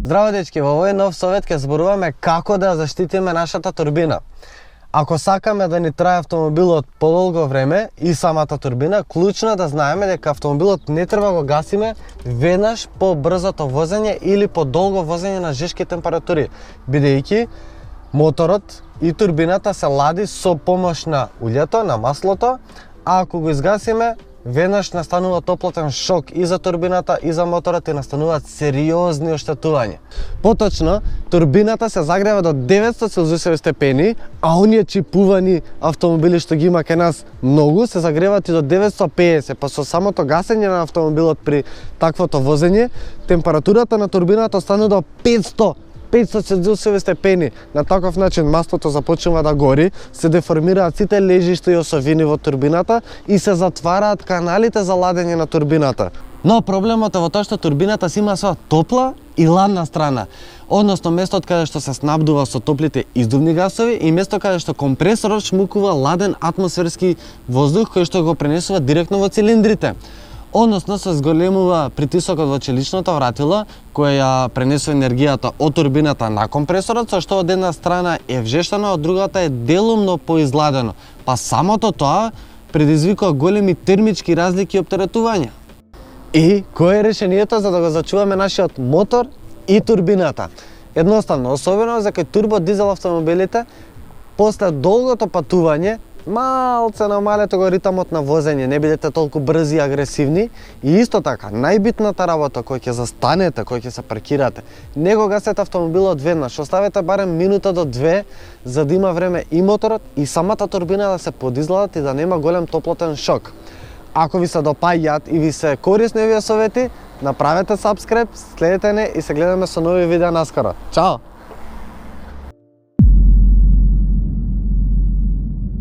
Здраво дечки, во овој нов совет ќе зборуваме како да заштитиме нашата турбина. Ако сакаме да ни трае автомобилот подолго време и самата турбина, клучно е да знаеме дека автомобилот не треба го гасиме веднаш по брзото возење или по долго возење на жешки температури, бидејќи моторот и турбината се лади со помош на уљето, на маслото, а ако го изгасиме, веднаш настанува топлотен шок и за турбината и за моторот и настануваат сериозни оштетувања. Поточно, турбината се загрева до 900 целзиусови степени, а оние чипувани автомобили што ги има кај нас многу се загреваат и до 950, па со самото гасење на автомобилот при таквото возење, температурата на турбината стане до 500 целзиусови степени. На таков начин маслото започнува да гори, се деформираат сите лежишта и осовини во турбината и се затвараат каналите за ладење на турбината. Но проблемот е во тоа што турбината си има своја топла и ладна страна. Односно, местот каде што се снабдува со топлите издувни гасови и место каде што компресорот шмукува ладен атмосферски воздух кој што го пренесува директно во цилиндрите. Односно се зголемува притисокот во челичното вратило, кој ја пренесува енергијата од турбината на компресорот, со што од една страна е вжештано, од другата е делумно поизладено. Па самото тоа предизвикува големи термички разлики и оптеретувања. И кое е решението за да го зачуваме нашиот мотор и турбината? Едноставно, особено за кај турбо-дизел автомобилите, после долгото патување, малце намалете го ритамот на возење, не бидете толку брзи и агресивни. И исто така, најбитната работа кој ќе застанете, кој ќе се паркирате, не го гасете автомобилот веднаш, оставете барем минута до 2 за да има време и моторот и самата турбина да се подизладат и да нема голем топлотен шок. Ако ви се допаѓаат и ви се корисни овие совети, направете сабскрип, следете не и се гледаме со нови видеа наскоро. Чао!